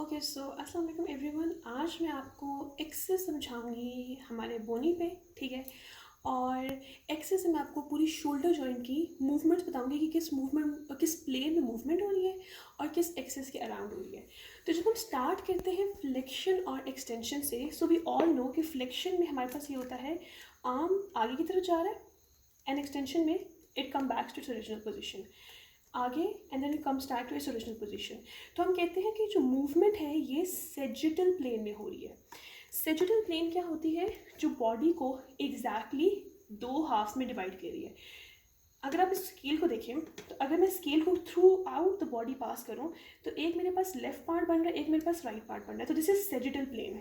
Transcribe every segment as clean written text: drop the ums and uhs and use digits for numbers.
Okay so अस्सलाम वालेकुम everyone. आज मैं आपको एक्सेस समझाऊंगी हमारे बोनी पे, ठीक है। और एक्सेस से मैं आपको पूरी शोल्डर जॉइंट की मूवमेंट्स बताऊंगी कि किस प्लेन में मूवमेंट हो रही है और किस एक्सेस के अराउंड हो रही है। तो जब हम स्टार्ट करते हैं फ्लेक्शन और एक्सटेंशन से, सो वी ऑल नो कि फ्लेक्शन में हमारे पास ये होता है आर्म आगे की तरफ जा रहा है, एंड एक्सटेंशन में it come back to its original position आगे, and then it comes back to its original position. तो हम कहते हैं कि जो मूवमेंट है ये सेजिटल प्लेन में हो रही है। सेजिटल प्लेन क्या होती है? जो बॉडी को एग्जैक्टली दो हाफ्स में डिवाइड कर रही है। अगर आप इस स्केल को देखें तो अगर मैं स्केल को थ्रू आउट द बॉडी पास करूं तो एक मेरे पास लेफ्ट पार्ट बन रहा है, एक मेरे पास राइट पार्ट बन रहा है। तो दिस इज सेजिटल प्लेन।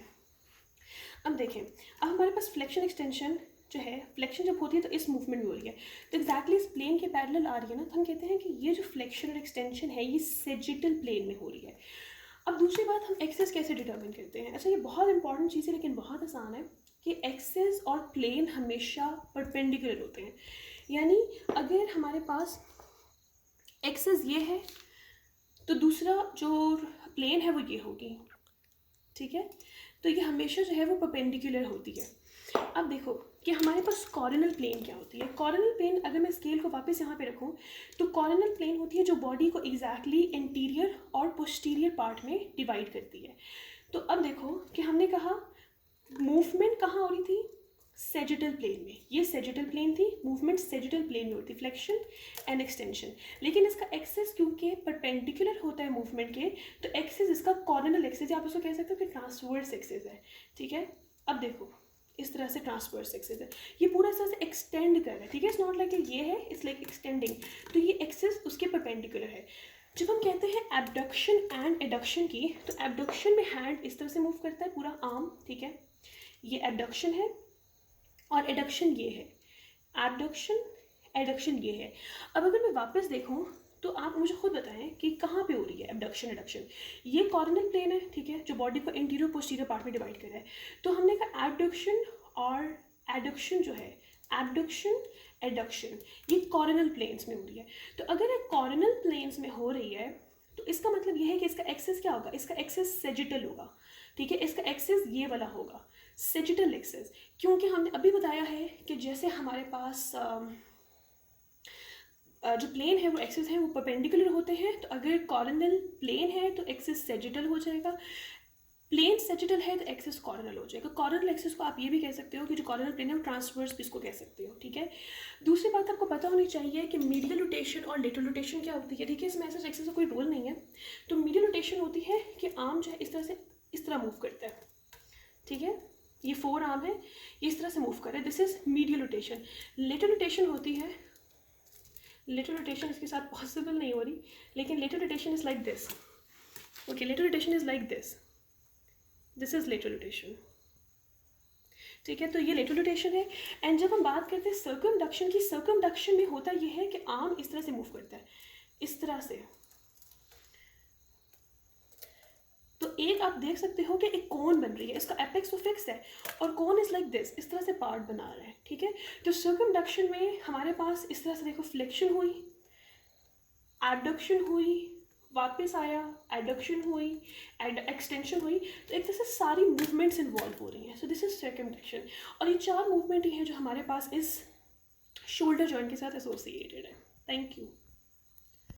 अब देखें, अब हमारे पास फ्लेक्शन एक्सटेंशन जो है, फ्लेक्शन जब होती है तो इस मूवमेंट में हो रही है, तो एग्जैक्टली इस प्लेन के पैरेलल आ रही है ना, तो हम कहते हैं कि ये जो फ्लेक्शन और एक्सटेंशन है ये सेजिटल प्लेन में हो रही है। अब दूसरी बात, हम एक्सेस कैसे डिटर्मिन करते हैं। अच्छा, ये बहुत इंपॉर्टेंट चीज़ है लेकिन बहुत आसान है कि एक्सेस और प्लेन हमेशा परपेंडिकुलर होते हैं। यानी अगर हमारे पास एक्सेस ये है तो दूसरा जो प्लेन है वो ये होगी, ठीक है। तो ये हमेशा जो है वो परपेंडिकुलर होती है। अब देखो कि हमारे पास कॉर्डिनल प्लेन क्या होती है। कॉर्डिनल प्लेन, अगर मैं स्केल को वापस यहाँ पे रखूँ तो कॉर्डिनल प्लेन होती है जो बॉडी को एग्जैक्टली इंटीरियर और पोस्टीरियर पार्ट में डिवाइड करती है। तो अब देखो कि हमने कहा मूवमेंट कहाँ हो रही थी? सेजिटल प्लेन में। ये सेजिटल प्लेन थी, मूवमेंट सेजिटल प्लेन में होती, फ्लेक्शन एंड एक्सटेंशन। लेकिन इसका एक्सेस क्योंकि परपेंडिकुलर होता है मूवमेंट के, तो एक्सेस इसका कॉर्डिनल एक्सेस, आप उसको कह सकते हो कि ट्रांसवर्स एक्सेस है, ठीक है। अब देखो इस तरह से ट्रांसवर्स एक्सेस है, ये पूरा इस तरह से एक्सटेंड कर रहा है, ठीक है। इट्स नॉट लाइक ये है, इट्स लाइक एक्सटेंडिंग। तो ये एक्सेस उसके परपेंडिकुलर है। जब हम कहते हैं एबडक्शन एंड एडक्शन की, तो एबडक्शन में हैंड इस तरह से मूव करता है, पूरा आर्म, ठीक है। ये एबडक्शन है और एडक्शन ये है। एबडक्शन एडक्शन ये है। अब अगर मैं वापस देखूं तो आप मुझे खुद बताएं कि कहाँ पे हो रही है एबडक्शन एडक्शन। ये कॉर्डिनल प्लेन है, ठीक है, जो बॉडी को इंटीरियर पोस्टीरियर पार्ट में डिवाइड कर रहा है। तो हमने कहा एबडक्शन और एडक्शन जो है, एबडक्शन एडक्शन, ये कॉर्डिनल प्लेन्स में हो रही है। तो अगर ये कॉर्डिनल प्लेन्स में हो रही है तो इसका मतलब ये है कि इसका एक्सेस क्या होगा? इसका एक्सेस सेजिटल होगा, ठीक है। इसका एक्सेस ये वाला होगा, सेजिटल एक्सेस। क्योंकि हमने अभी बताया है कि जैसे हमारे पास जो प्लेन है वो एक्सेस है वो परपेंडिकुलर होते हैं। तो अगर कॉर्डिनल प्लेन है तो एक्सेस सेजिटल हो जाएगा, प्लेन सेजिटल है तो एक्सेस कॉर्डिनल हो जाएगा। कॉर्डिनल एक्सेस को आप ये भी कह सकते हो कि जो कॉर्डिनल प्लेन है वो ट्रांसवर्स भी इसको कह सकते हो, ठीक है। दूसरी बात आपको पता होनी चाहिए कि मीडियल रोटेशन और लेटरल रोटेशन क्या होती है, ठीक है। इसमें ऐसा एक्सेस का कोई रोल नहीं है। तो मीडियल रोटेशन होती है कि आर्म जो है इस तरह से इस तरह मूव करता है, ठीक है। ये फोर आर्म है, ये इस तरह से मूव कर रहा है, this is medial rotation. Lateral rotation होती है, लेटरल रोटेशन इसके साथ पॉसिबल नहीं हो रही, लेकिन lateral rotation is like this, okay. Lateral rotation is like this, this is lateral rotation, ठीक है। तो ये लेटरल रोटेशन है। एंड जब हम बात करते हैं सर्कमडक्शन की, सर्कमडक्शन में होता यह है कि आर्म इस तरह से मूव करता है, इस तरह से। तो एक आप देख सकते हो कि एक कोन बन रही है, इसका एपेक्स तो फिक्स है और कोन इज लाइक दिस, इस तरह से पार्ट बना रहा है, ठीक है। तो सर्कमडक्शन में हमारे पास इस तरह से देखो, फ्लेक्शन हुई, एबडक्शन हुई, वापस आया, एडक्शन हुई, एक्सटेंशन हुई। तो एक तरह से सारी मूवमेंट्स इन्वॉल्व हो रही हैं। So this is circumduction. और ये चार मूवमेंट ही हैं जो हमारे पास इस शोल्डर जॉइंट के साथ एसोसिएटेड है। Thank you.